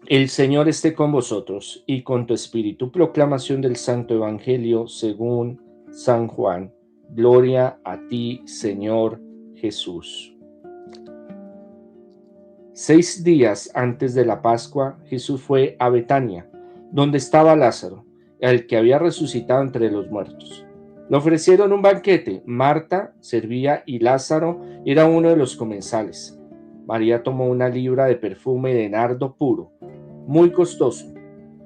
El Señor esté con vosotros y con tu espíritu. Proclamación del Santo Evangelio según San Juan. Gloria a ti, Señor Jesús. 6 días antes de la Pascua, Jesús fue a Betania, donde estaba Lázaro, el que había resucitado entre los muertos. Le ofrecieron un banquete. Marta servía y Lázaro era uno de los comensales. María tomó una libra de perfume de nardo puro, muy costoso,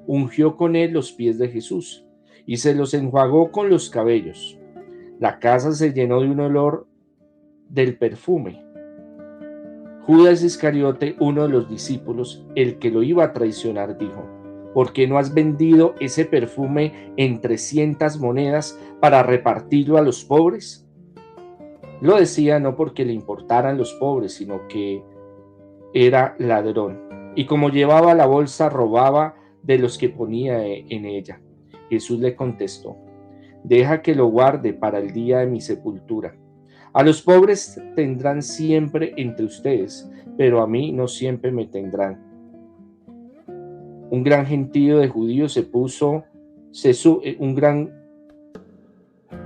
ungió con él los pies de Jesús y se los enjuagó con los cabellos. La casa se llenó de un olor del perfume. Judas Iscariote, uno de los discípulos, el que lo iba a traicionar, dijo: ¿por qué no has vendido ese perfume en 300 monedas para repartirlo a los pobres? Lo decía no porque le importaran los pobres, sino que era ladrón, y como llevaba la bolsa, robaba de los que ponía en ella. Jesús le contestó: deja que lo guarde para el día de mi sepultura. A los pobres tendrán siempre entre ustedes, pero a mí no siempre me tendrán. Un gran gentío de judíos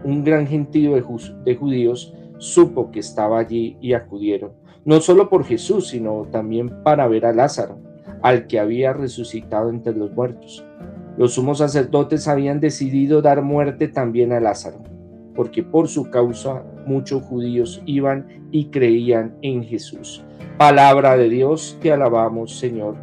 un gran gentío de judíos supo que estaba allí y acudieron, no solo por Jesús, sino también para ver a Lázaro, al que había resucitado entre los muertos. Los sumos sacerdotes habían decidido dar muerte también a Lázaro, porque por su causa muchos judíos iban y creían en Jesús. Palabra de Dios, te alabamos, Señor.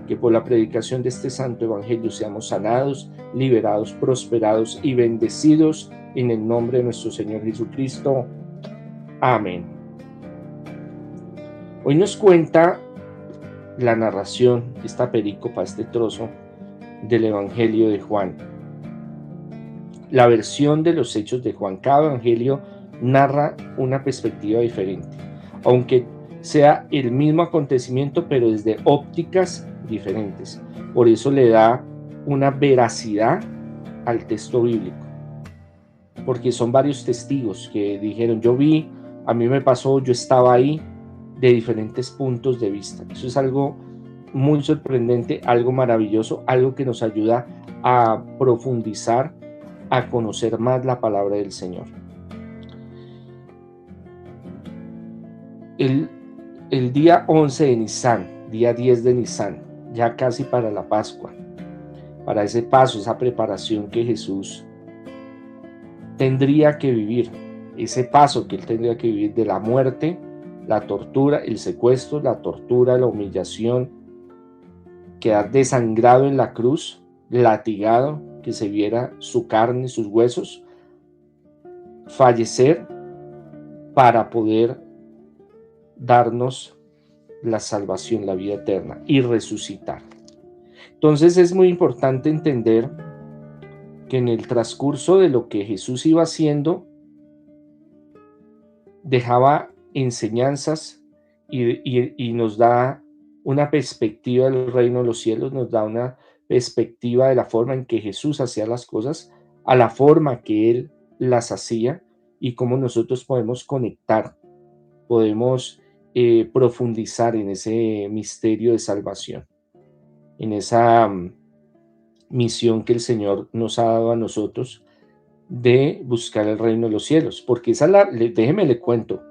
Que por la predicación de este santo evangelio seamos sanados, liberados, prosperados y bendecidos en el nombre de nuestro Señor Jesucristo. Amén. Hoy nos cuenta la narración, esta perícopa, este trozo del Evangelio de Juan. La versión de los hechos de Juan. Cada evangelio narra una perspectiva diferente, aunque sea el mismo acontecimiento, pero desde ópticas diferentes. Por eso le da una veracidad al texto bíblico, porque son varios testigos que dijeron: yo vi, a mí me pasó, yo estaba ahí, de diferentes puntos de vista. Eso es algo muy sorprendente, algo maravilloso, algo que nos ayuda a profundizar, a conocer más la palabra del Señor. El día 11 de Nisan, día 10 de Nisan, ya casi para la Pascua, para ese paso, esa preparación que Jesús tendría que vivir, ese paso que él tendría que vivir de la muerte, la tortura, el secuestro, la tortura, la humillación, quedar desangrado en la cruz, latigado, que se viera su carne, sus huesos, fallecer para poder darnos la salvación, la vida eterna, y resucitar. Entonces es muy importante entender que en el transcurso de lo que Jesús iba haciendo, dejaba enseñanzas y nos da una perspectiva del reino de los cielos, nos da una perspectiva de la forma en que Jesús hacía las cosas, a la forma que Él las hacía y cómo nosotros podemos conectar, podemos profundizar en ese misterio de salvación, en esa misión que el Señor nos ha dado a nosotros de buscar el reino de los cielos, porque esa es déjeme le cuento,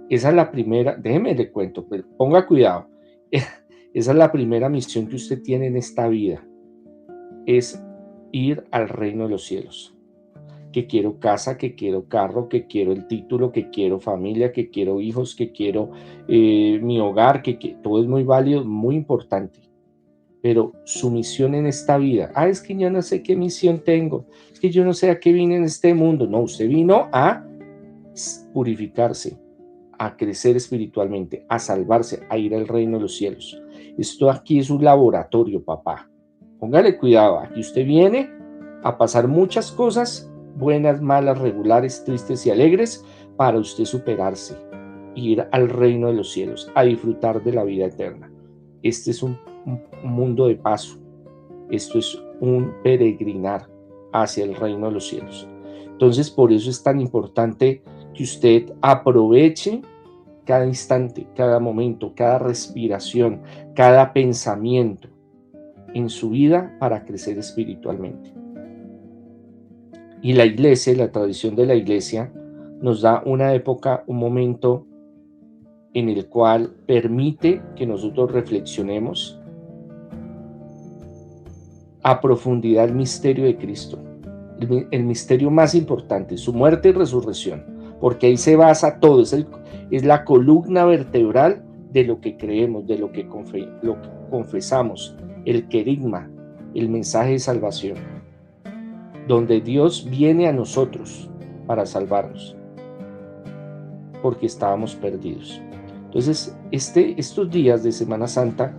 esa es la primera, déjeme le cuento, pero ponga cuidado, esa es la primera misión que usted tiene en esta vida, es ir al reino de los cielos. Que quiero casa, que quiero carro, que quiero el título, que quiero familia, que quiero hijos, que quiero mi hogar, que todo es muy válido, muy importante. Pero su misión en esta vida, es que yo no sé qué misión tengo, es que yo no sé a qué vine en este mundo. No, usted vino a purificarse, a crecer espiritualmente, a salvarse, a ir al reino de los cielos. Esto aquí es un laboratorio, papá. Póngale cuidado, aquí usted viene a pasar muchas cosas, buenas, malas, regulares, tristes y alegres, para usted superarse, ir al reino de los cielos, a disfrutar de la vida eterna. Este es un mundo de paso, esto es un peregrinar hacia el reino de los cielos. Entonces, por eso es tan importante que usted aproveche cada instante, cada momento, cada respiración, cada pensamiento, en su vida para crecer espiritualmente. Y la iglesia, la tradición de la iglesia, nos da una época, un momento en el cual permite que nosotros reflexionemos a profundidad el misterio de Cristo, el misterio más importante, su muerte y resurrección, porque ahí se basa todo, es la columna vertebral de lo que creemos, de lo que confesamos, el querigma, el mensaje de salvación, donde Dios viene a nosotros para salvarnos, porque estábamos perdidos. Entonces, estos días de Semana Santa,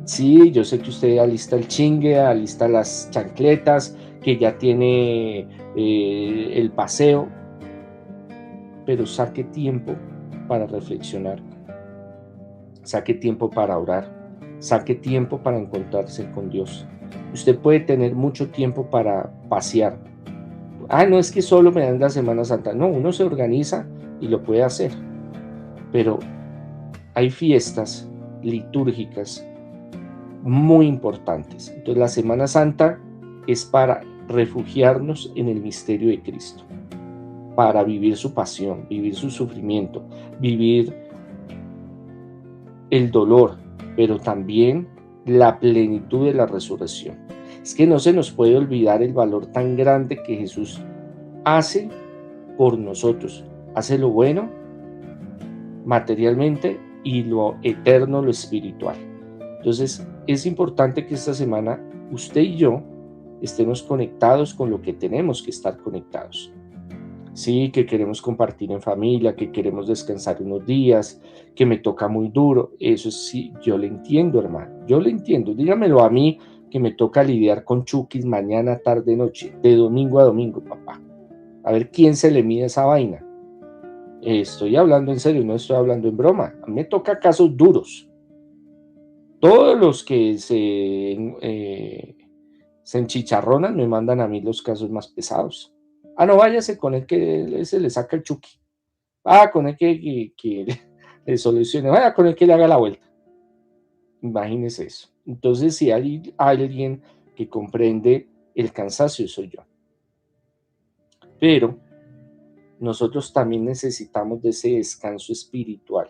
sí, yo sé que usted alista el chingue, alista las chancletas, que ya tiene el paseo, pero saque tiempo para reflexionar, saque tiempo para orar, saque tiempo para encontrarse con Dios. Usted puede tener mucho tiempo para pasear. No es que solo me dan la Semana Santa. No, uno se organiza y lo puede hacer, pero hay fiestas litúrgicas muy importantes. Entonces la Semana Santa es para refugiarnos en el misterio de Cristo, para vivir su pasión, vivir su sufrimiento, vivir el dolor, pero también la plenitud de la resurrección. Es que no se nos puede olvidar el valor tan grande que Jesús hace por nosotros. Hace lo bueno materialmente y lo eterno, lo espiritual. Entonces, es importante que esta semana usted y yo estemos conectados con lo que tenemos que estar conectados. Sí, que queremos compartir en familia, que queremos descansar unos días, que me toca muy duro. Eso sí, yo le entiendo, hermano. Yo le entiendo. Dígamelo a mí, que me toca lidiar con chukis mañana, tarde, noche, de domingo a domingo, papá. A ver quién se le mide esa vaina. Estoy hablando en serio, no estoy hablando en broma. A mí me toca casos duros. Todos los que se enchicharronan me mandan a mí los casos más pesados. No, váyase con el que se le saca el chuki. Con el que le solucione. Vaya con el que le haga la vuelta. Imagínese eso. Entonces, si hay alguien que comprende el cansancio, soy yo. Pero nosotros también necesitamos de ese descanso espiritual.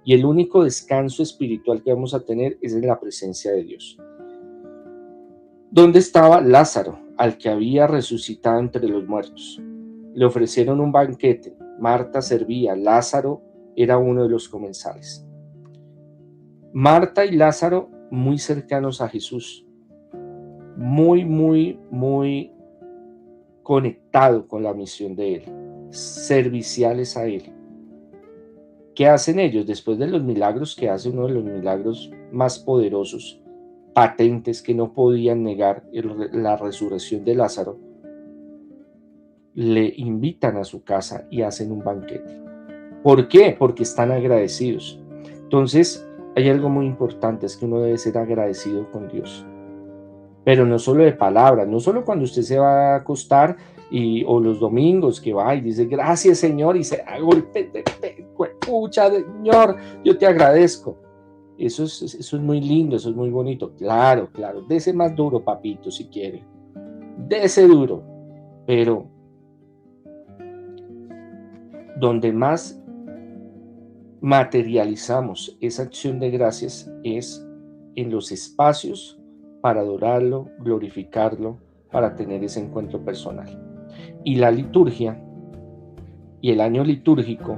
Y el único descanso espiritual que vamos a tener es en la presencia de Dios. ¿Dónde estaba Lázaro, al que había resucitado entre los muertos? Le ofrecieron un banquete. Marta servía, Lázaro era uno de los comensales. Marta y Lázaro muy cercanos a Jesús, muy conectados con la misión de Él, serviciales a Él. ¿Qué hacen ellos? Después de los milagros que hace, uno de los milagros más poderosos, patentes que no podían negar, la resurrección de Lázaro, le invitan a su casa y hacen un banquete. ¿Por qué? Porque están agradecidos. Entonces, hay algo muy importante, es que uno debe ser agradecido con Dios. Pero no solo de palabras, no solo cuando usted se va a acostar o los domingos que va y dice, gracias Señor, y se da golpe de pucha, Señor, yo te agradezco. Eso es muy lindo, eso es muy bonito. Claro, dese más duro, papito, si quiere. Dese duro. Pero donde más materializamos esa acción de gracias es en los espacios para adorarlo, glorificarlo, para tener ese encuentro personal. Y la liturgia y el año litúrgico,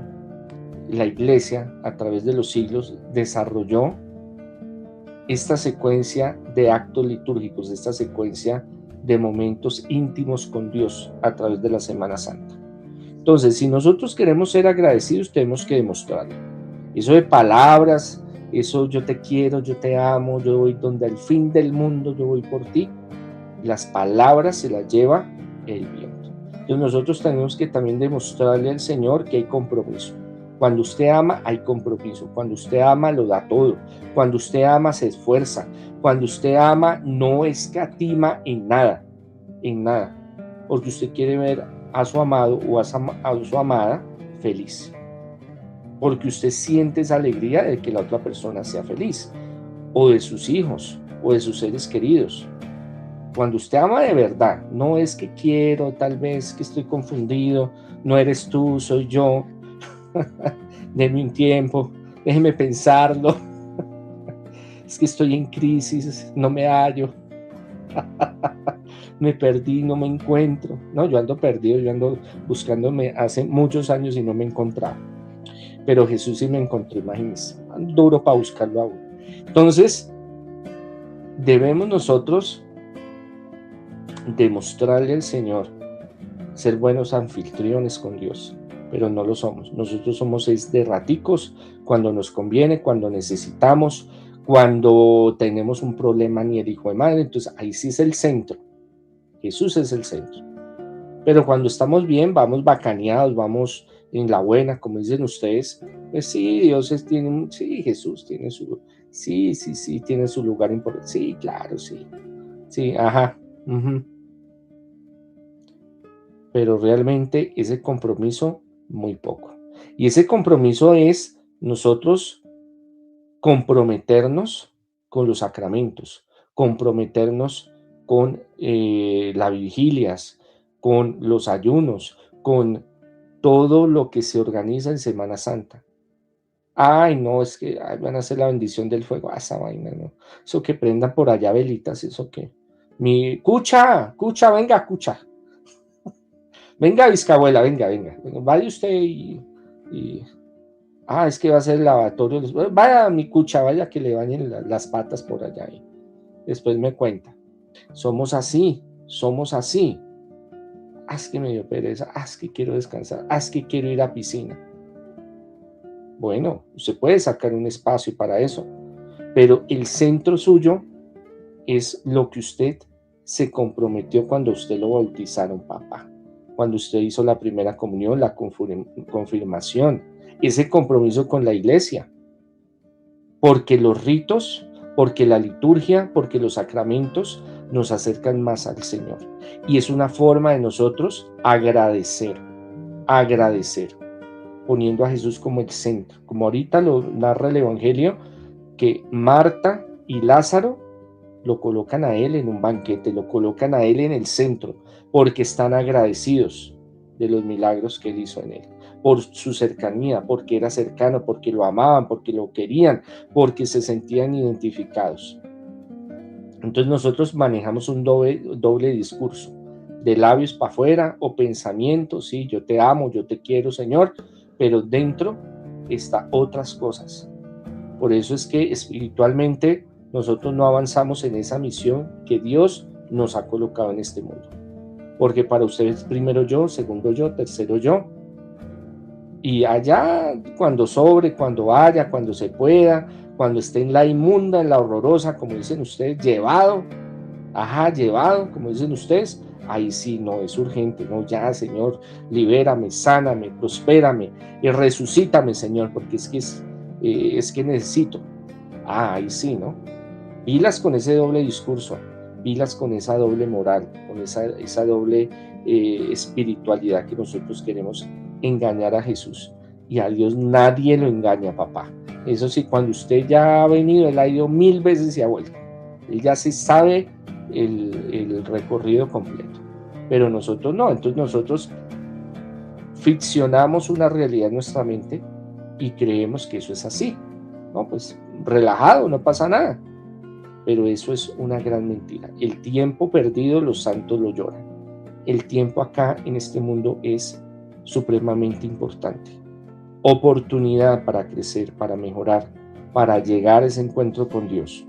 la Iglesia a través de los siglos desarrolló esta secuencia de actos litúrgicos, esta secuencia de momentos íntimos con Dios a través de la Semana Santa. Entonces, si nosotros queremos ser agradecidos, tenemos que demostrarlo. Eso de palabras, eso yo te quiero, yo te amo, yo voy donde al fin del mundo, yo voy por ti, las palabras se las lleva el viento. Entonces nosotros tenemos que también demostrarle al Señor que hay compromiso. Cuando usted ama, hay compromiso. Cuando usted ama, lo da todo. Cuando usted ama, se esfuerza. Cuando usted ama, no escatima en nada, porque usted quiere ver a su amado o a su amada feliz. Porque usted siente esa alegría de que la otra persona sea feliz, o de sus hijos, o de sus seres queridos. Cuando usted ama de verdad, no es que quiero, tal vez que estoy confundido, no eres tú, soy yo, denme un tiempo, déjeme pensarlo, es que estoy en crisis, no me hallo, me perdí, no me encuentro. No, yo ando perdido, yo ando buscándome hace muchos años y no me encontraba. Pero Jesús sí me encontró, imagínense, duro para buscarlo aún. Entonces, debemos nosotros demostrarle al Señor, ser buenos anfitriones con Dios, pero no lo somos. Nosotros somos de raticos, cuando nos conviene, cuando necesitamos, cuando tenemos un problema ni el hijo de madre, entonces ahí sí es el centro. Jesús es el centro. Pero cuando estamos bien, vamos bacaneados, vamos en la buena, como dicen ustedes, pues sí, sí, Jesús tiene sí, tiene su lugar importante. Sí, claro, sí, ajá. Pero realmente ese compromiso, muy poco. Y ese compromiso es nosotros comprometernos con los sacramentos, comprometernos con las vigilias, con los ayunos, con todo lo que se organiza en Semana Santa. Ay, no, es que van a hacer la bendición del fuego. Esa vaina, no. Eso que prendan por allá velitas, eso que. Cucha, venga, cucha. Venga, bisabuela, venga. Vaya usted es que va a ser el lavatorio. Vaya, mi cucha, vaya que le bañen las patas por allá. Y después me cuenta. Somos así. Es que me dio pereza. Es que quiero descansar. Es que quiero ir a piscina. Bueno, usted puede sacar un espacio para eso. Pero el centro suyo es lo que usted se comprometió cuando usted lo bautizaron, papá. Cuando usted hizo la primera comunión, la confirmación, ese compromiso con la iglesia. Porque los ritos, porque la liturgia, porque los sacramentos nos acercan más al Señor. Y es una forma de nosotros agradecer, poniendo a Jesús como el centro. Como ahorita lo narra el Evangelio, que Marta y Lázaro lo colocan a él en un banquete, lo colocan a él en el centro, porque están agradecidos de los milagros que él hizo en él, por su cercanía, porque era cercano, porque lo amaban, porque lo querían, porque se sentían identificados. Entonces nosotros manejamos un doble discurso, de labios para afuera o pensamiento, sí, yo te amo, yo te quiero, Señor, pero dentro está otras cosas. Por eso es que espiritualmente nosotros no avanzamos en esa misión que Dios nos ha colocado en este mundo. Porque para ustedes primero yo, segundo yo, tercero yo. Y allá cuando sobre, cuando vaya, cuando se pueda, cuando esté en la inmunda, en la horrorosa, como dicen ustedes, llevado, como dicen ustedes, ahí sí no es urgente, no, ya Señor, libérame, sáname, prospérame y resucítame, Señor, porque es que necesito. Ahí sí, ¿no? Pilas con ese doble discurso, pilas con esa doble moral, con esa doble espiritualidad que nosotros queremos engañar a Jesús. Y a Dios nadie lo engaña, papá. Eso sí, cuando usted ya ha venido, Él ha ido 1000 veces y ha vuelto. Él ya se sabe el recorrido completo. Pero nosotros no, entonces nosotros ficcionamos una realidad en nuestra mente y creemos que eso es así. No, pues relajado, no pasa nada. Pero eso es una gran mentira. El tiempo perdido, los santos lo lloran. El tiempo acá en este mundo es supremamente importante. Oportunidad para crecer, para mejorar, para llegar a ese encuentro con Dios.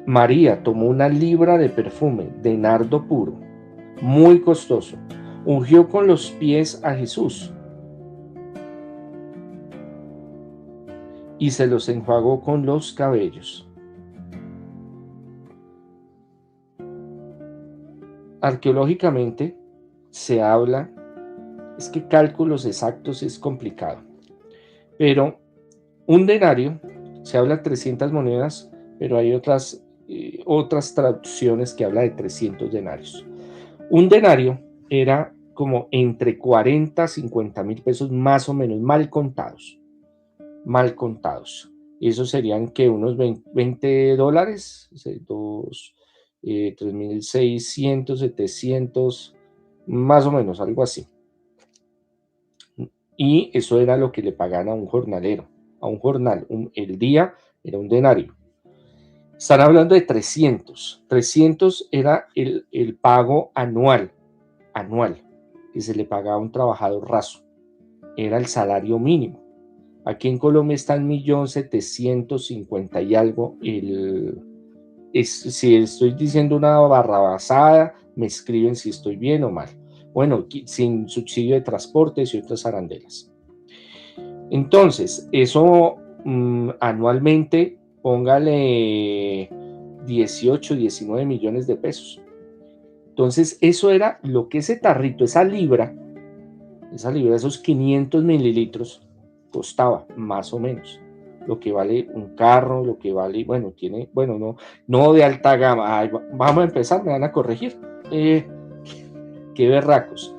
María tomó una libra de perfume de nardo puro, muy costoso, ungió con los pies a Jesús y se los enjuagó con los cabellos. Arqueológicamente se habla, es que cálculos exactos es complicado, pero un denario, se habla de 300 monedas, pero hay otras traducciones que habla de 300 denarios. Un denario era como entre 40 a 50 mil pesos más o menos, mal contados. mal contados. Eso serían que unos $20, 3.600, 700, más o menos, algo así. Y eso era lo que le pagaban a un jornalero, a un jornal. El día era un denario. Están hablando de 300. 300 era el pago anual, que se le pagaba a un trabajador raso. Era el salario mínimo. Aquí en Colombia está en 1.750.000 y algo. Si estoy diciendo una barrabasada, me escriben si estoy bien o mal. Bueno, sin subsidio de transportes y otras arandelas. Entonces, eso anualmente, póngale 18, 19 millones de pesos. Entonces, eso era lo que ese tarrito, esa libra, esos 500 mililitros, costaba, más o menos. Lo que vale un carro, lo que vale, bueno, no de alta gama. Ay, vamos a empezar, me van a corregir. Qué berracos.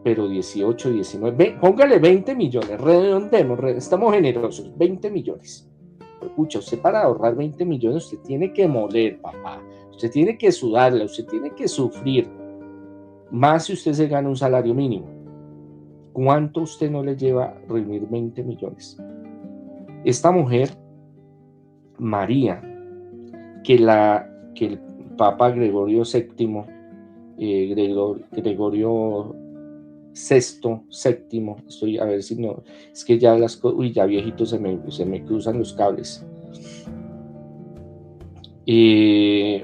Pero 18, 19, póngale 20 millones, redondemos, estamos generosos, 20 millones. Escucha, usted para ahorrar 20 millones, usted tiene que moler, papá. Usted tiene que sudarla, usted tiene que sufrir. Más si usted se gana un salario mínimo. ¿Cuánto usted no le lleva reunir 20 millones? Esta mujer, María, que el Papa Gregorio VII, Gregorio séptimo, estoy a ver si no, es que ya ya viejito se me cruzan los cables. Y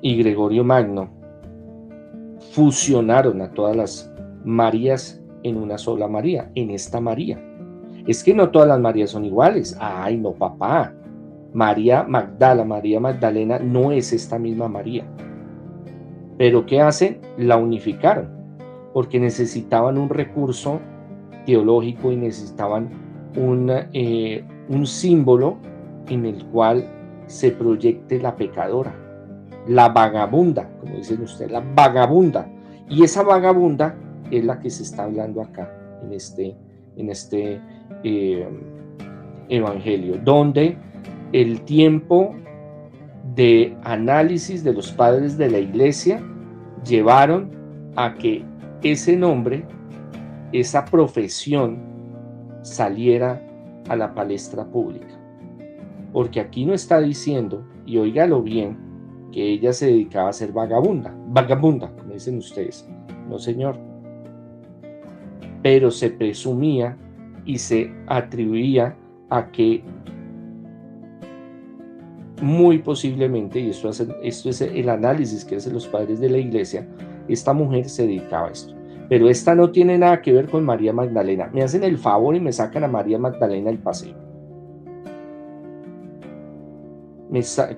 Gregorio Magno fusionaron a todas las Marías en una sola María, en esta María. Es que no todas las Marías son iguales. Ay, no, papá. María Magdalena no es esta misma María. Pero ¿qué hacen? La unificaron, porque necesitaban un recurso teológico y necesitaban un símbolo en el cual se proyecte la pecadora, la vagabunda, como dicen ustedes, la vagabunda. Y esa vagabunda es la que se está hablando acá, en este evangelio, donde el tiempo de análisis de los padres de la iglesia llevaron a que ese nombre, esa profesión, saliera a la palestra pública. Porque aquí no está diciendo, y óigalo bien, que ella se dedicaba a ser vagabunda, como dicen ustedes. No, señor. Pero se presumía y se atribuía a que muy posiblemente, y esto es el análisis que hacen los padres de la iglesia, esta mujer se dedicaba a esto. Pero esta no tiene nada que ver con María Magdalena. Me hacen el favor y me sacan a María Magdalena del paseo.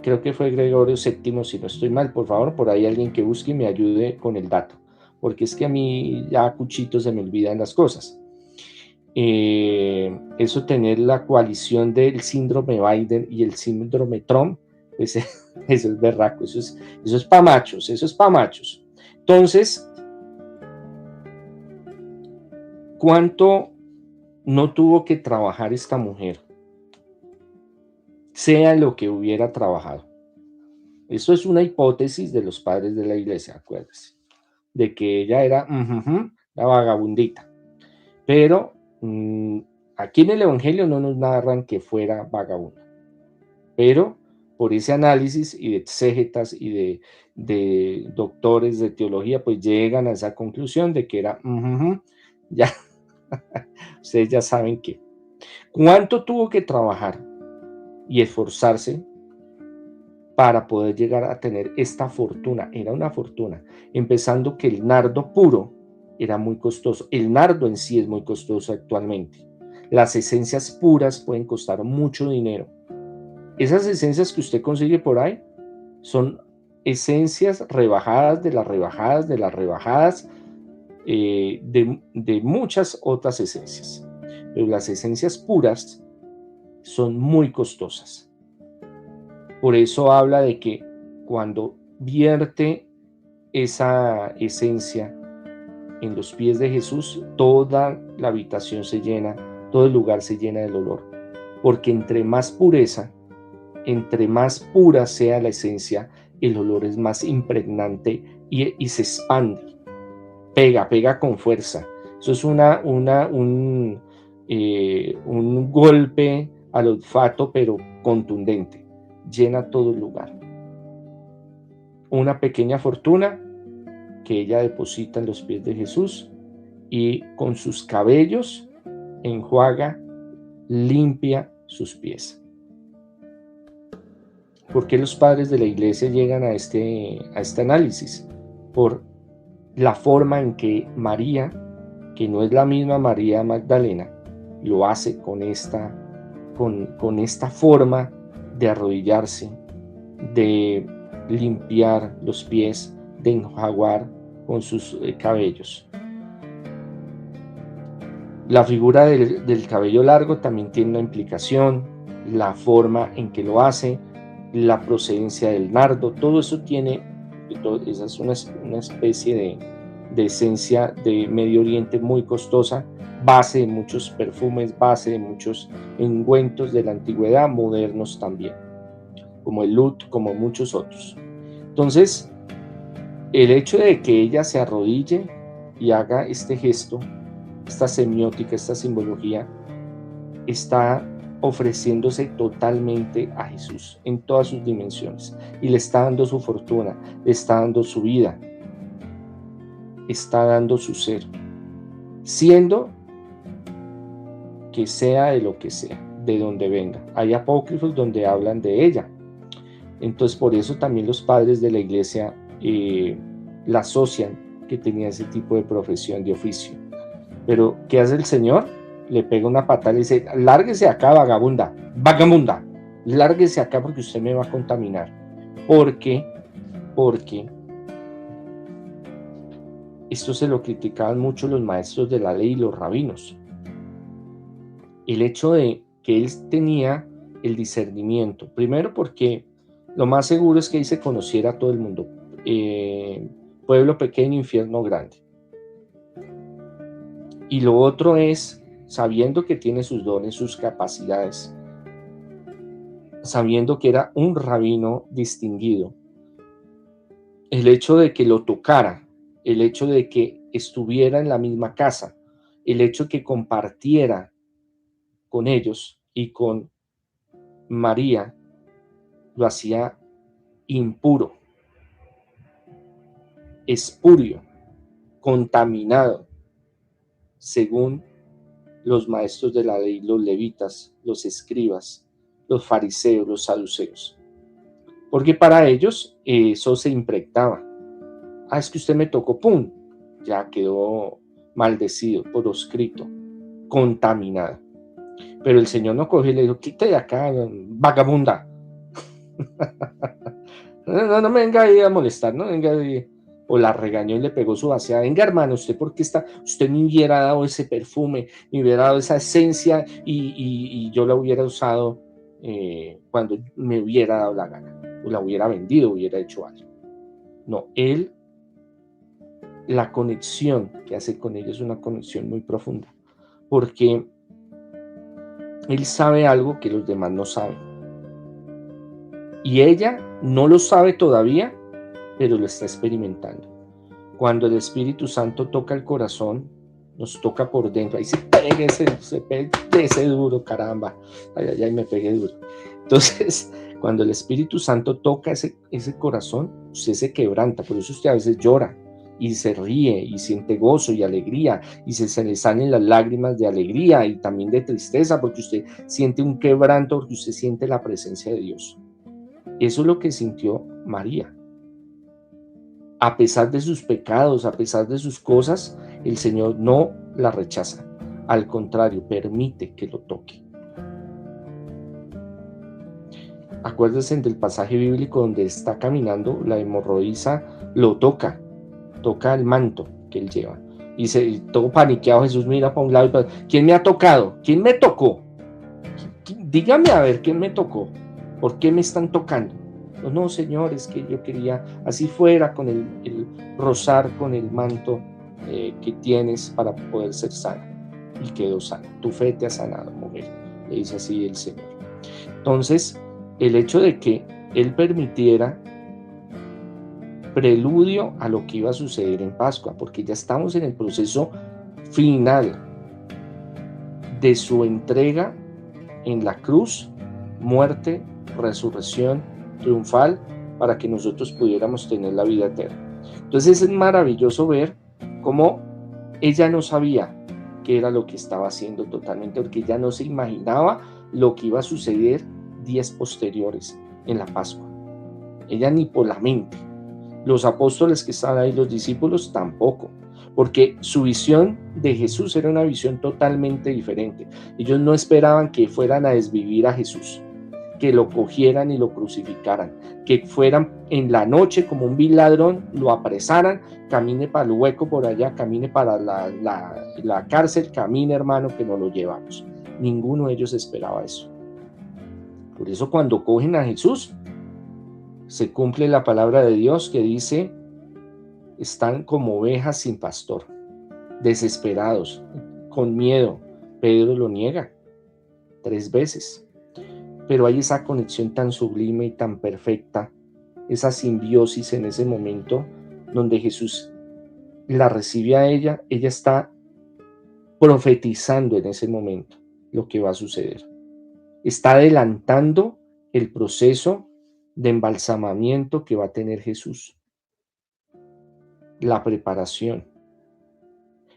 Creo que fue Gregorio VII, si no estoy mal. Por favor, por ahí alguien que busque y me ayude con el dato, porque es que a mí ya a cuchito se me olvidan las cosas. Eso, tener la coalición del síndrome Biden y el síndrome Trump, pues eso es berraco, eso es pa' machos, Entonces, ¿cuánto no tuvo que trabajar esta mujer? Sea lo que hubiera trabajado. Eso es una hipótesis de los padres de la iglesia, acuérdense, de que ella era la vagabundita. Pero aquí en el Evangelio no nos narran que fuera vagabunda. Pero por ese análisis y de exégetas y de doctores de teología, pues llegan a esa conclusión de que era, ya, ustedes ya saben que. ¿Cuánto tuvo que trabajar y esforzarse para poder llegar a tener esta fortuna? Era una fortuna, empezando que el nardo puro era muy costoso. El nardo en sí es muy costoso actualmente. Las esencias puras pueden costar mucho dinero. Esas esencias que usted consigue por ahí son esencias rebajadas de las rebajadas de las rebajadas de muchas otras esencias. Pero las esencias puras son muy costosas. Por eso habla de que cuando vierte esa esencia en los pies de Jesús, toda la habitación se llena, todo el lugar se llena del olor. Porque entre más pureza, entre más pura sea la esencia, el olor es más impregnante y se expande, pega con fuerza. Eso es un golpe al olfato, pero contundente, llena todo el lugar. Una pequeña fortuna que ella deposita en los pies de Jesús y con sus cabellos enjuaga, limpia sus pies. ¿Por qué los padres de la iglesia llegan a este análisis? Por la forma en que María, que no es la misma María Magdalena, lo hace con esta forma de arrodillarse, de limpiar los pies, de enjuagar con sus cabellos. La figura del cabello largo también tiene una implicación, la forma en que lo hace, la procedencia del nardo, todo eso tiene, esa es una especie de esencia de Medio Oriente muy costosa, base de muchos perfumes, base de muchos ungüentos de la antigüedad, modernos también, como el oud, como muchos otros. Entonces, el hecho de que ella se arrodille y haga este gesto, esta semiótica, esta simbología, está ofreciéndose totalmente a Jesús en todas sus dimensiones y le está dando su fortuna, le está dando su vida, está dando su ser, siendo que sea de lo que sea, de donde venga. Hay apócrifos donde hablan de ella. Entonces, por eso también los padres de la iglesia la asocian que tenía ese tipo de profesión, de oficio. Pero, ¿qué hace el Señor? Le pega una patada y le dice: lárguese acá, vagabunda, lárguese acá porque usted me va a contaminar. Porque esto se lo criticaban mucho los maestros de la ley y los rabinos. El hecho de que él tenía el discernimiento, primero porque lo más seguro es que él se conociera a todo el mundo, pueblo pequeño, infierno grande. Y lo otro es, sabiendo que tiene sus dones, sus capacidades, sabiendo que era un rabino distinguido, el hecho de que lo tocara, el hecho de que estuviera en la misma casa, el hecho de que compartiera con ellos y con María, lo hacía impuro, espurio, contaminado, según los maestros de la ley, los levitas, los escribas, los fariseos, los saduceos. Porque para ellos eso se impregnaba. Es que usted me tocó, ¡pum! Ya quedó maldecido, proscrito, contaminado. Pero el Señor no cogió y le dijo: quítate de acá, vagabunda. No me venga ahí a molestar, no venga ahí. O la regañó y le pegó su vaciada. Venga, hermano, usted me hubiera dado ese perfume, me hubiera dado esa esencia y yo la hubiera usado cuando me hubiera dado la gana, o la hubiera vendido, hubiera hecho algo. No, la conexión que hace con ella es una conexión muy profunda, porque él sabe algo que los demás no saben. Y ella no lo sabe todavía, pero lo está experimentando. Cuando el Espíritu Santo toca el corazón, nos toca por dentro. Ahí se pega ese duro, caramba. Ay, me pegué duro. Entonces, cuando el Espíritu Santo toca ese corazón, usted se quebranta. Por eso usted a veces llora y se ríe y siente gozo y alegría y se le salen las lágrimas de alegría y también de tristeza, porque usted siente un quebranto, porque usted siente la presencia de Dios. Eso es lo que sintió María. A pesar de sus pecados, a pesar de sus cosas, el Señor no la rechaza. Al contrario, permite que lo toque. Acuérdense del pasaje bíblico donde está caminando, la hemorroísa lo toca el manto que él lleva. Y todo paniqueado, Jesús mira para un lado y para otro. ¿Quién me ha tocado? ¿Quién me tocó? Dígame a ver, ¿quién me tocó? ¿Por qué me están tocando? No, Señor, es que yo quería, así fuera, con el rozar con el manto que tienes para poder ser sana. Y quedó sana. Tu fe te ha sanado, mujer, le dice así el Señor. Entonces, el hecho de que Él permitiera preludio a lo que iba a suceder en Pascua, porque ya estamos en el proceso final de su entrega en la cruz, muerte, resurrección triunfal, para que nosotros pudiéramos tener la vida eterna. Entonces es maravilloso ver cómo ella no sabía qué era lo que estaba haciendo totalmente, porque ella no se imaginaba lo que iba a suceder días posteriores en la Pascua. Ella ni por la mente. Los apóstoles que estaban ahí, los discípulos, tampoco, porque su visión de Jesús era una visión totalmente diferente. Ellos no esperaban que fueran a desvivir a Jesús, que lo cogieran y lo crucificaran, que fueran en la noche como un vil ladrón, lo apresaran, camine para el hueco por allá, camine para la cárcel, camine, hermano, que nos lo llevamos. Ninguno de ellos esperaba eso. Por eso cuando cogen a Jesús, se cumple la palabra de Dios que dice, están como ovejas sin pastor, desesperados, con miedo. Pedro lo niega 3 veces. Pero hay esa conexión tan sublime y tan perfecta, esa simbiosis en ese momento donde Jesús la recibe a ella está profetizando en ese momento lo que va a suceder. Está adelantando el proceso de embalsamamiento que va a tener Jesús, la preparación.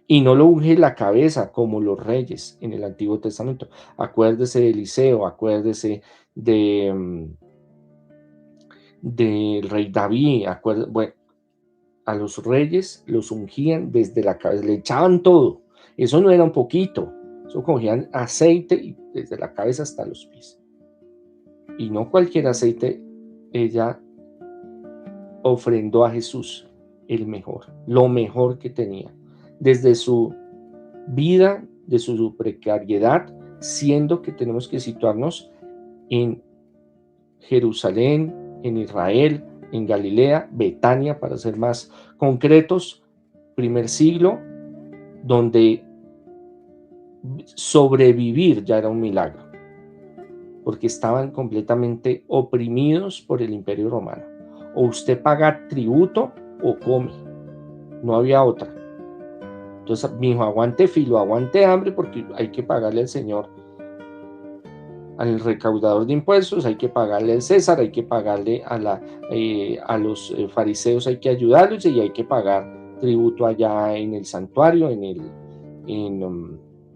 Y no lo unge la cabeza como los reyes en el Antiguo Testamento. Acuérdese de Eliseo, acuérdese del rey David, bueno, a los reyes los ungían desde la cabeza, le echaban todo. Eso no era un poquito, eso cogían aceite y desde la cabeza hasta los pies. Y no cualquier aceite, ella ofrendó a Jesús el mejor, lo mejor que tenía, desde su vida, de su precariedad, siendo que tenemos que situarnos en Jerusalén, en Israel, en Galilea, Betania, para ser más concretos, primer siglo, donde sobrevivir ya era un milagro, porque estaban completamente oprimidos por el Imperio Romano. O usted paga tributo o come, no había otra. Entonces, mi hijo, aguante filo, aguante hambre, porque hay que pagarle al Señor, al recaudador de impuestos, hay que pagarle al César, hay que pagarle a los fariseos, hay que ayudarlos, y hay que pagar tributo allá en el santuario, en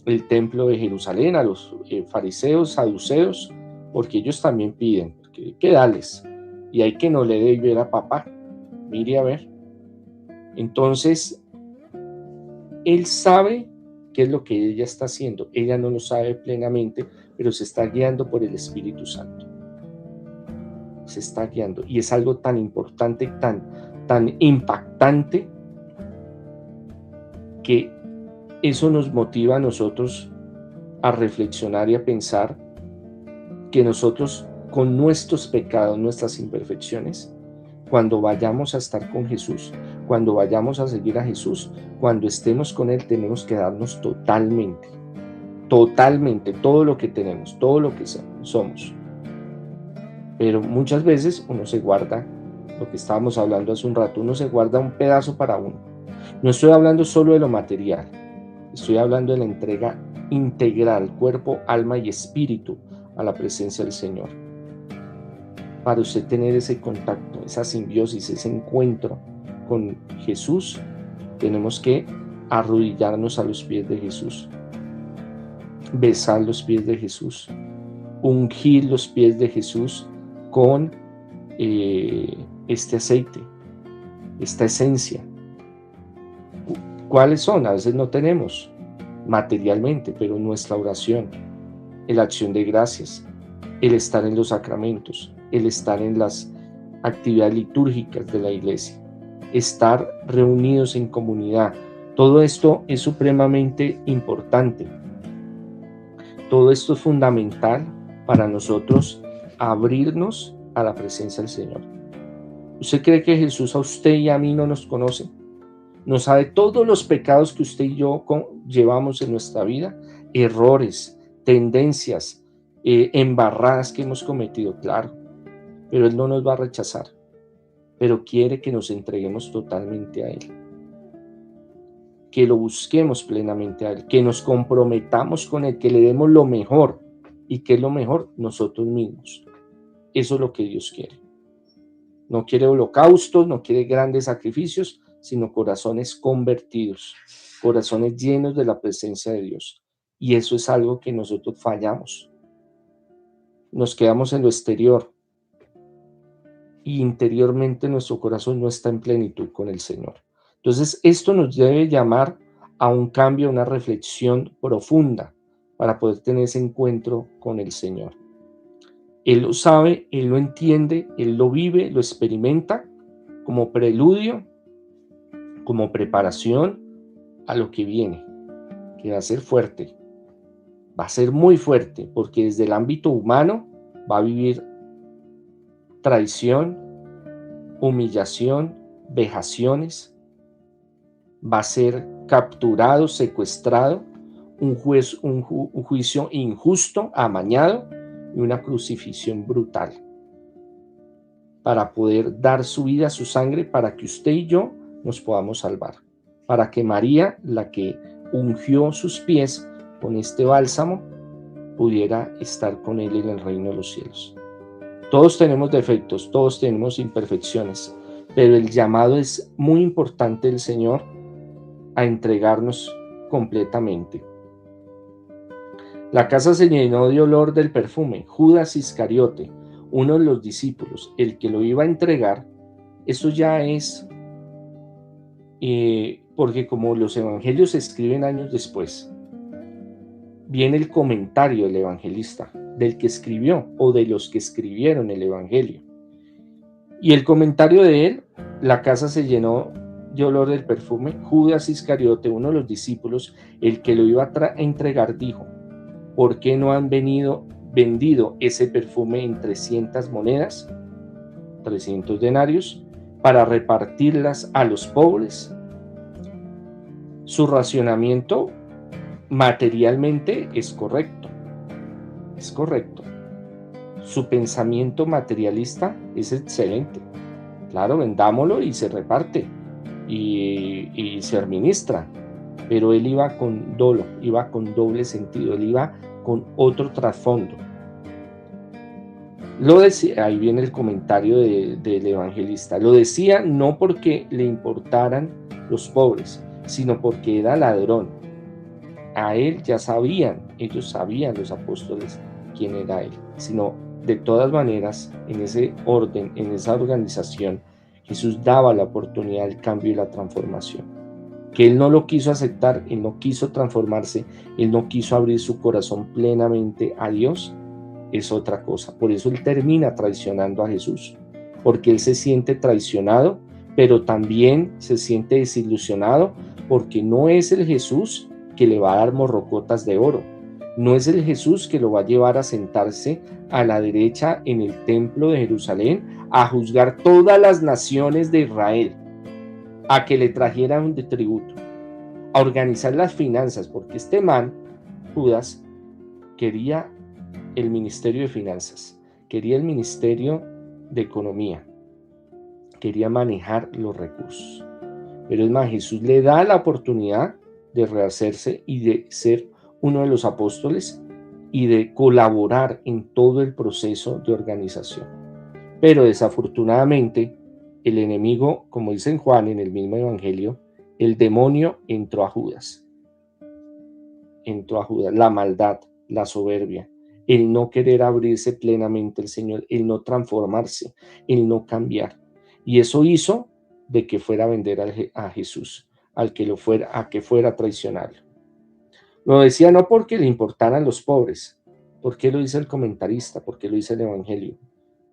el templo de Jerusalén, a los fariseos, saduceos, porque ellos también piden, porque hay que darles, y hay que no le dé ver a papá, mire a ver. Entonces, él sabe qué es lo que ella está haciendo. Ella no lo sabe plenamente, pero se está guiando por el Espíritu Santo. Se está guiando. Y es algo tan importante, tan impactante, que eso nos motiva a nosotros a reflexionar y a pensar que nosotros, con nuestros pecados, nuestras imperfecciones, cuando vayamos a estar con Jesús, cuando vayamos a seguir a Jesús, cuando estemos con Él, tenemos que darnos totalmente, todo lo que tenemos, todo lo que somos. Pero muchas veces uno se guarda, lo que estábamos hablando hace un rato, uno se guarda un pedazo para uno. No estoy hablando solo de lo material, estoy hablando de la entrega integral, cuerpo, alma y espíritu, a la presencia del Señor. Para usted tener ese contacto, esa simbiosis, ese encuentro con Jesús, tenemos que arrodillarnos a los pies de Jesús, besar los pies de Jesús, ungir los pies de Jesús con este aceite, esta esencia. ¿Cuáles son? A veces no tenemos materialmente, pero nuestra oración, la acción de gracias, el estar en los sacramentos, el estar en las actividades litúrgicas de la iglesia, estar reunidos en comunidad. Todo esto es supremamente importante. Todo esto es fundamental para nosotros abrirnos a la presencia del Señor. ¿Usted cree que Jesús a usted y a mí no nos conoce? no sabe todos los pecados que usted y yo llevamos en nuestra vida, errores, tendencias, embarradas que hemos cometido, claro, pero Él no nos va a rechazar, pero quiere que nos entreguemos totalmente a Él, que lo busquemos plenamente a Él, que nos comprometamos con Él, que le demos lo mejor. ¿Y qué es lo mejor? Nosotros mismos. Eso es lo que Dios quiere. No quiere holocaustos, no quiere grandes sacrificios, sino corazones convertidos, corazones llenos de la presencia de Dios. Y eso es algo que nosotros fallamos. Nos quedamos en lo exterior y interiormente nuestro corazón no está en plenitud con el Señor. Entonces, esto nos debe llamar a un cambio, a una reflexión profunda para poder tener ese encuentro con el Señor. Él lo sabe, Él lo entiende, Él lo vive, lo experimenta como preludio, como preparación a lo que viene, que va a ser fuerte, va a ser muy fuerte, porque desde el ámbito humano va a vivir traición, humillación, vejaciones, va a ser capturado, secuestrado, un juicio injusto, amañado y una crucifixión brutal para poder dar su vida, su sangre, para que usted y yo nos podamos salvar, para que María, la que ungió sus pies con este bálsamo, pudiera estar con Él en el reino de los cielos. Todos tenemos defectos, todos tenemos imperfecciones, pero el llamado es muy importante del Señor a entregarnos completamente. La casa se llenó de olor del perfume. Judas Iscariote, uno de los discípulos, el que lo iba a entregar, eso ya es, porque como los evangelios se escriben años después, viene el comentario del evangelista, del que escribió o de los que escribieron el evangelio. Y el comentario de él, la casa se llenó de olor del perfume. Judas Iscariote, uno de los discípulos, el que lo iba a entregar, dijo: ¿por qué no han vendido ese perfume en 300 monedas, 300 denarios, para repartirlas a los pobres? Su racionamiento materialmente es correcto. Su pensamiento materialista es excelente. Claro, vendámoslo y se reparte y se administra. Pero él iba con dolo, iba con doble sentido, él iba con otro trasfondo. Lo decía, ahí viene el comentario del evangelista. Lo decía no porque le importaran los pobres, sino porque era ladrón. A él ya sabían, ellos sabían, los apóstoles, quién era él. Sino, de todas maneras, en ese orden, en esa organización, Jesús daba la oportunidad del cambio y la transformación. Que él no lo quiso aceptar, él no quiso transformarse, él no quiso abrir su corazón plenamente a Dios, es otra cosa. Por eso él termina traicionando a Jesús, porque él se siente traicionado, pero también se siente desilusionado, porque no es el Jesús que le va a dar morrocotas de oro, no es el Jesús que lo va a llevar a sentarse a la derecha en el templo de Jerusalén a juzgar todas las naciones de Israel, a que le trajeran de tributo, a organizar las finanzas, porque este man, Judas, quería el ministerio de finanzas, quería el ministerio de economía, quería manejar los recursos. Pero es más, Jesús le da la oportunidad de rehacerse y de ser uno de los apóstoles y de colaborar en todo el proceso de organización. Pero desafortunadamente, el enemigo, como dice en Juan en el mismo evangelio, el demonio entró a Judas. La maldad, la soberbia, el no querer abrirse plenamente al Señor, el no transformarse, el no cambiar. Y eso hizo de que fuera a vender a Jesús, a que fuera a traicionarlo. Lo decía no porque le importaran los pobres, porque lo dice el comentarista, porque lo dice el evangelio,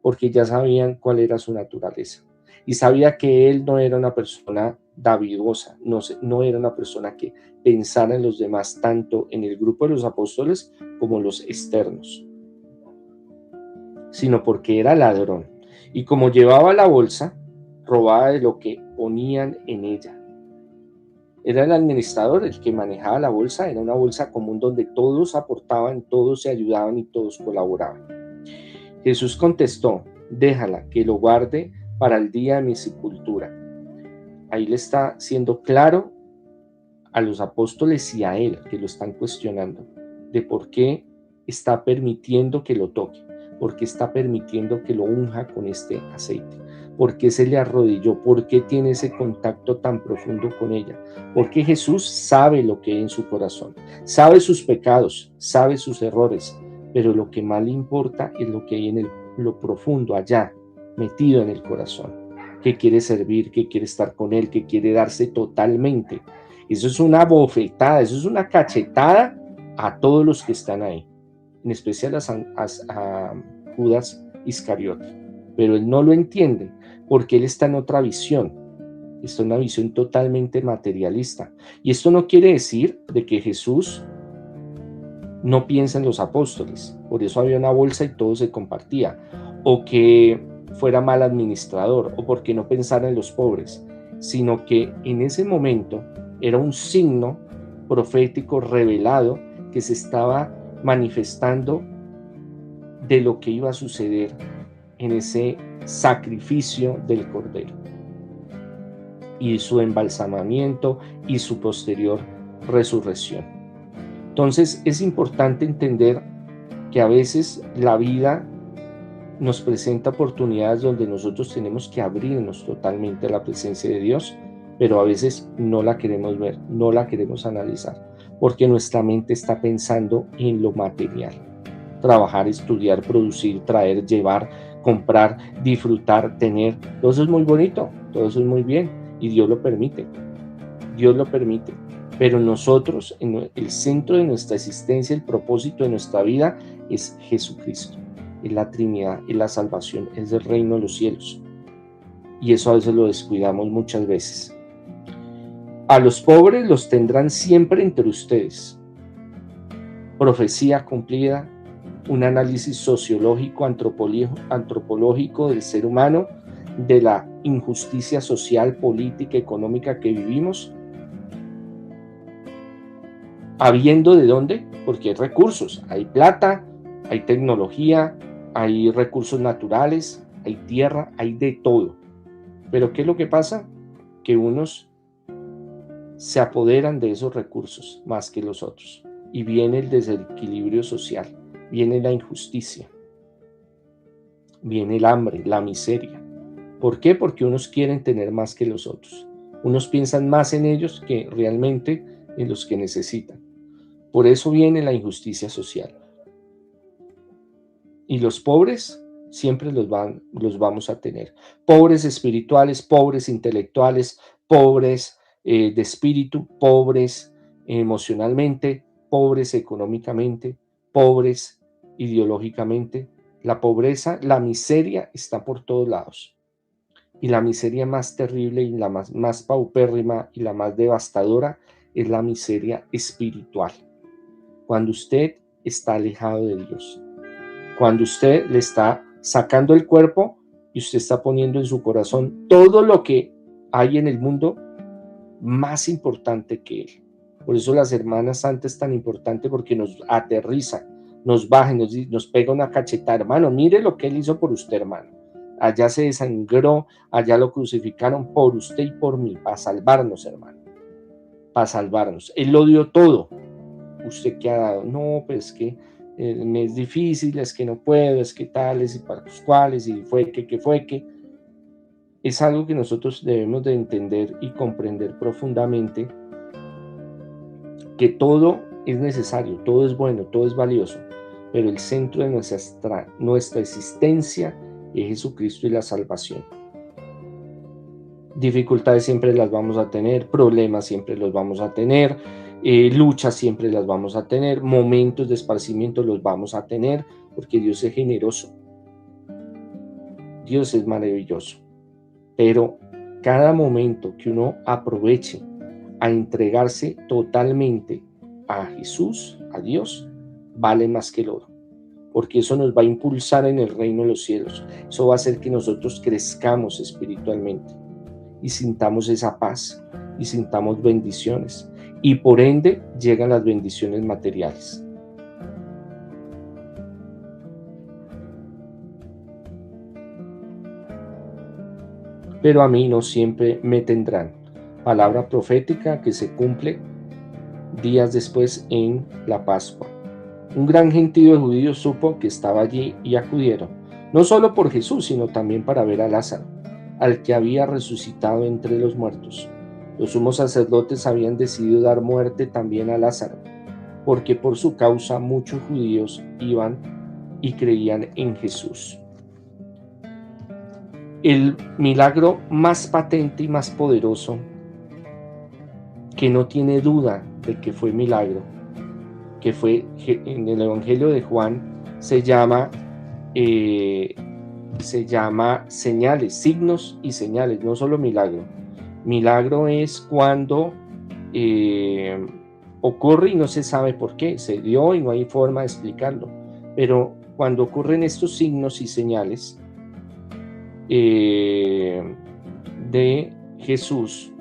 porque ya sabían cuál era su naturaleza. Y sabía que él no era una persona davidosa, no era una persona que pensara en los demás, tanto en el grupo de los apóstoles como los externos, sino porque era ladrón. Y como llevaba la bolsa, robaba de lo que ponían en ella. era el administrador el que manejaba la bolsa, era una bolsa común donde todos aportaban, todos se ayudaban y todos colaboraban. Jesús contestó: déjala, que lo guarde para el día de mi sepultura. Ahí le está siendo claro a los apóstoles y a él, que lo están cuestionando, de por qué está permitiendo que lo toque, por qué está permitiendo que lo unja con este aceite, por qué se le arrodilló, por qué tiene ese contacto tan profundo con ella, porque Jesús sabe lo que hay en su corazón, sabe sus pecados, sabe sus errores, pero lo que más le importa es lo que hay en lo profundo, allá, metido en el corazón, que quiere servir, que quiere estar con él, que quiere darse totalmente. Eso es una bofetada, eso es una cachetada a todos los que están ahí, en especial a Judas Iscariote. Pero él no lo entiende porque él está en otra visión. Está en una visión totalmente materialista. Y esto no quiere decir de que Jesús no piensa en los apóstoles. Por eso había una bolsa y todo se compartía. O que fuera mal administrador, o porque no pensara en los pobres, sino que en ese momento era un signo profético revelado que se estaba manifestando de lo que iba a suceder en ese sacrificio del Cordero y su embalsamamiento y su posterior resurrección. Entonces es importante entender que a veces la vida nos presenta oportunidades donde nosotros tenemos que abrirnos totalmente a la presencia de Dios, pero a veces no la queremos ver, no la queremos analizar, porque nuestra mente está pensando en lo material. Trabajar, estudiar, producir, traer, llevar, comprar, disfrutar, tener, todo eso es muy bonito, todo eso es muy bien, y Dios lo permite, pero nosotros, en el centro de nuestra existencia, el propósito de nuestra vida es Jesucristo. Es la Trinidad, es la salvación, es el reino de los cielos. Y eso a veces lo descuidamos muchas veces. A los pobres los tendrán siempre entre ustedes. Profecía cumplida, un análisis sociológico, antropológico del ser humano, de la injusticia social, política, económica que vivimos. ¿Habiendo de dónde? Porque hay recursos, hay plata, hay tecnología, hay recursos naturales, hay tierra, hay de todo. Pero ¿qué es lo que pasa? Que unos se apoderan de esos recursos más que los otros. Y viene el desequilibrio social, viene la injusticia, viene el hambre, la miseria. ¿Por qué? Porque unos quieren tener más que los otros. Unos piensan más en ellos que realmente en los que necesitan. Por eso viene la injusticia social. Y los pobres siempre los vamos a tener. Pobres espirituales, pobres intelectuales, pobres de espíritu, pobres emocionalmente, pobres económicamente, pobres ideológicamente. La pobreza, la miseria está por todos lados. Y la miseria más terrible y la más paupérrima y la más devastadora es la miseria espiritual. Cuando usted está alejado de Dios. Cuando usted le está sacando el cuerpo y usted está poniendo en su corazón todo lo que hay en el mundo más importante que él. Por eso las hermanas santas es tan importante, porque nos aterriza, nos baja, nos pega una cachetada. Hermano, mire lo que él hizo por usted, hermano. Allá se desangró, allá lo crucificaron por usted y por mí, para salvarnos, hermano. Para salvarnos. Él lo dio todo. ¿Usted qué ha dado? No, pues que me es difícil, es que no puedo, es que tales y para los cuales, y fue que. Es algo que nosotros debemos de entender y comprender profundamente, que todo es necesario, todo es bueno, todo es valioso, pero el centro de nuestra existencia es Jesucristo y la salvación. Dificultades siempre las vamos a tener, problemas siempre los vamos a tener, luchas siempre las vamos a tener, momentos de esparcimiento los vamos a tener, porque Dios es generoso, Dios es maravilloso, pero cada momento que uno aproveche a entregarse totalmente a Jesús, a Dios, vale más que el oro, porque eso nos va a impulsar en el reino de los cielos, eso va a hacer que nosotros crezcamos espiritualmente y sintamos esa paz, y sintamos bendiciones. Y por ende llegan las bendiciones materiales. Pero a mí no siempre me tendrán. Palabra profética que se cumple días después en la Pascua. Un gran gentío de judíos supo que estaba allí y acudieron, no solo por Jesús, sino también para ver a Lázaro, al que había resucitado entre los muertos. Los sumos sacerdotes habían decidido dar muerte también a Lázaro, porque por su causa muchos judíos iban y creían en Jesús. El milagro más patente y más poderoso, que no tiene duda de que fue milagro, que fue en el Evangelio de Juan, se llama señales, signos y señales, no solo milagro. Milagro es cuando ocurre y no se sabe por qué, se dio y no hay forma de explicarlo. Pero cuando ocurren estos signos y señales de Jesús,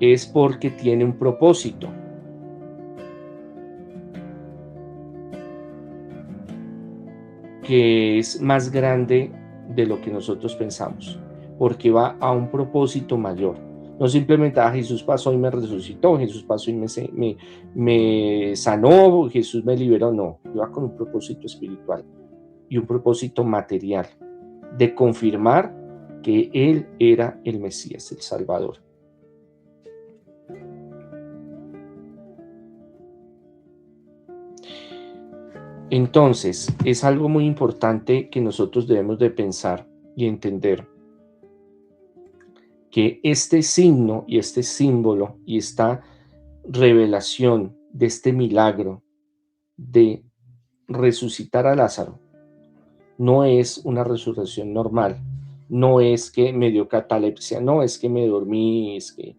es porque tiene un propósito. Que es más grande de lo que nosotros pensamos, porque va a un propósito mayor. No simplemente, Jesús pasó y me resucitó, Jesús pasó y me sanó, Jesús me liberó, no, va con un propósito espiritual y un propósito material, de confirmar que Él era el Mesías, el Salvador. Entonces, es algo muy importante que nosotros debemos de pensar y entender que este signo y este símbolo y esta revelación de este milagro de resucitar a Lázaro no es una resurrección normal, no es que me dio catalepsia, no es que me dormí, es que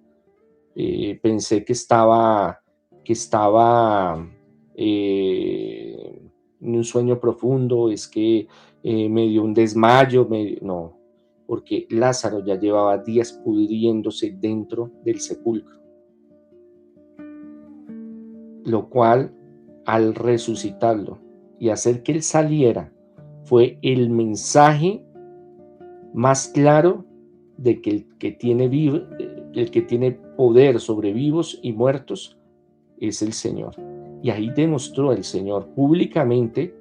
pensé que estaba en un sueño profundo, es que me dio un desmayo, no, porque Lázaro ya llevaba días pudriéndose dentro del sepulcro, lo cual al resucitarlo y hacer que él saliera fue el mensaje más claro de que el que tiene poder sobre vivos y muertos es el Señor. Y ahí demostró el Señor públicamente,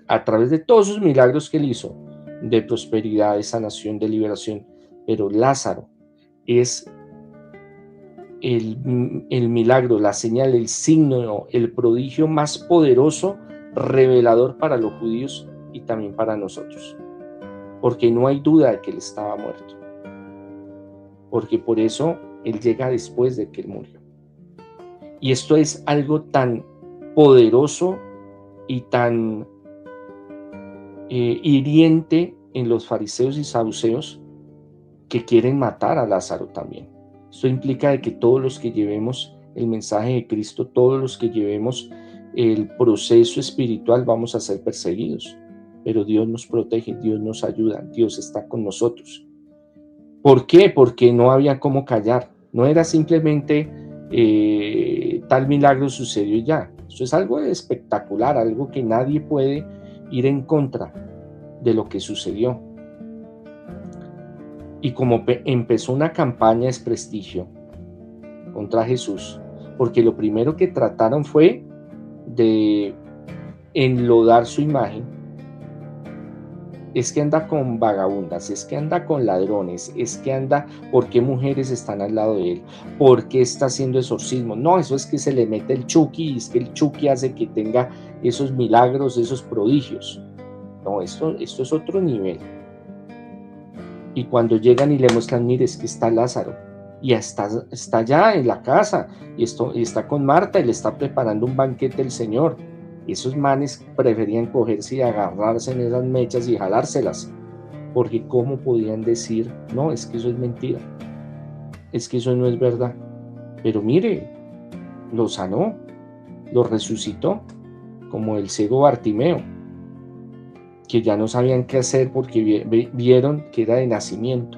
a través de todos sus milagros que él hizo, de prosperidad, de sanación, de liberación. Pero Lázaro es el milagro, la señal, el signo, el prodigio más poderoso, revelador para los judíos y también para nosotros. Porque no hay duda de que él estaba muerto. Porque por eso él llega después de que él murió. Y esto es algo tan poderoso y tan hiriente en los fariseos y saduceos, que quieren matar a Lázaro también. Esto implica de que todos los que llevemos el mensaje de Cristo, todos los que llevemos el proceso espiritual, vamos a ser perseguidos. Pero Dios nos protege, Dios nos ayuda, Dios está con nosotros. ¿Por qué? Porque no había cómo callar. No era simplemente tal milagro sucedió y ya. Esto es algo espectacular, algo que nadie puede ir en contra de lo que sucedió. Y como empezó una campaña de desprestigio contra Jesús, porque lo primero que trataron fue de enlodar su imagen. Es que anda con vagabundas, es que anda con ladrones, es que anda, ¿por qué mujeres están al lado de él? ¿Por qué está haciendo exorcismo? No, eso es que se le mete el Chucky, y es que el Chucky hace que tenga esos milagros, esos prodigios. No, esto es otro nivel. Y cuando llegan y le muestran, mire, es que está Lázaro, y está allá en la casa, y está con Marta, y le está preparando un banquete el Señor. Esos manes preferían cogerse y agarrarse en esas mechas y jalárselas, porque ¿cómo podían decir, no, es que eso es mentira, es que eso no es verdad? Pero mire, lo sanó, lo resucitó, como el ciego Bartimeo, que ya no sabían qué hacer porque vieron que era de nacimiento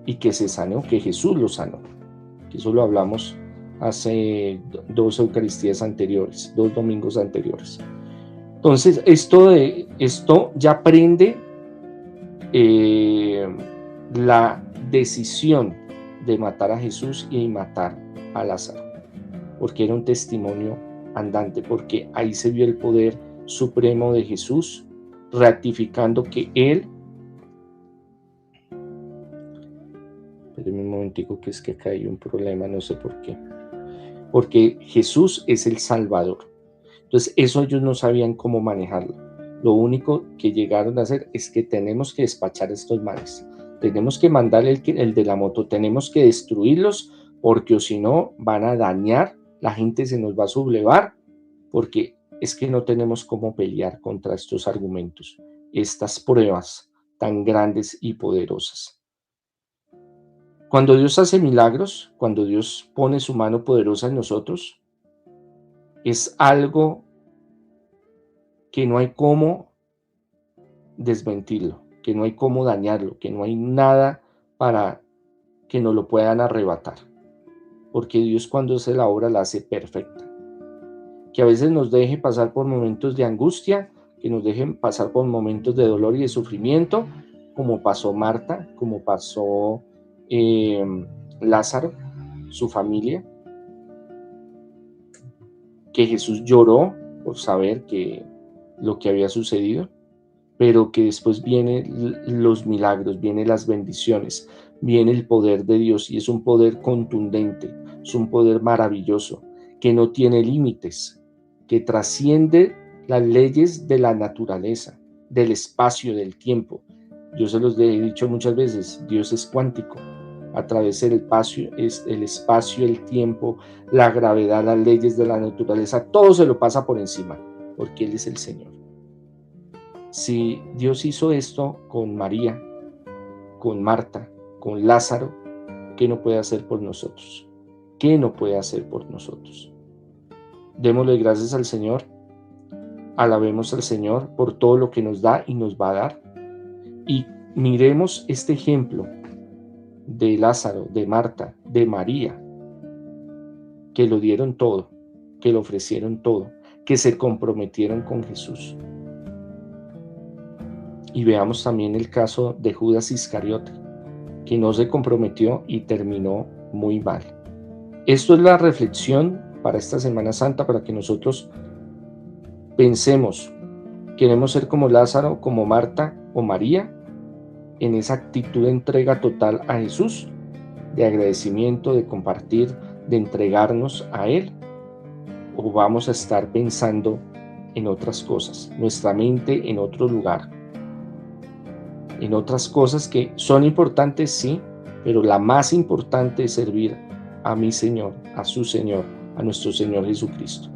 y que se sanó, que Jesús lo sanó. que eso lo hablamos hace 2 Eucaristías anteriores, 2 domingos anteriores. Entonces, esto ya prende la decisión de matar a Jesús y matar a Lázaro, porque era un testimonio andante, porque ahí se vio el poder supremo de Jesús, ratificando que Él, espérenme un momentico, que es que acá hay un problema, no sé por qué, porque Jesús es el Salvador. Entonces eso ellos no sabían cómo manejarlo. Lo único que llegaron a hacer es que tenemos que despachar estos males, tenemos que mandar el de la moto, tenemos que destruirlos, porque o si no van a dañar, la gente se nos va a sublevar, porque es que no tenemos cómo pelear contra estos argumentos, estas pruebas tan grandes y poderosas. Cuando Dios hace milagros, cuando Dios pone su mano poderosa en nosotros, es algo que no hay cómo desmentirlo, que no hay cómo dañarlo, que no hay nada para que nos lo puedan arrebatar, porque Dios cuando hace la obra la hace perfecta. Que a veces nos deje pasar por momentos de angustia, que nos dejen pasar por momentos de dolor y de sufrimiento, como pasó Marta, como pasó Lázaro, su familia, que Jesús lloró por saber que lo que había sucedido, pero que después vienen los milagros, vienen las bendiciones, viene el poder de Dios, y es un poder contundente, es un poder maravilloso, que no tiene límites, que trasciende las leyes de la naturaleza, del espacio, del tiempo. Yo se los he dicho muchas veces, Dios es cuántico, a través del espacio, el tiempo, la gravedad, las leyes de la naturaleza, todo se lo pasa por encima, porque Él es el Señor. Si Dios hizo esto con María, con Marta, con Lázaro, ¿qué no puede hacer por nosotros? ¿Qué no puede hacer por nosotros? Démosle gracias al Señor, alabemos al Señor por todo lo que nos da y nos va a dar, y miremos este ejemplo de Lázaro, de Marta, de María, que lo dieron todo, que lo ofrecieron todo, que se comprometieron con Jesús. Y veamos también el caso de Judas Iscariote, que no se comprometió y terminó muy mal. Esto es la reflexión para esta Semana Santa, para que nosotros pensemos, ¿queremos ser como Lázaro, como Marta o María, en esa actitud de entrega total a Jesús, de agradecimiento, de compartir, de entregarnos a Él? ¿O vamos a estar pensando en otras cosas, nuestra mente en otro lugar, en otras cosas que son importantes, sí, pero la más importante es servir a mi Señor, a su Señor, a nuestro Señor Jesucristo?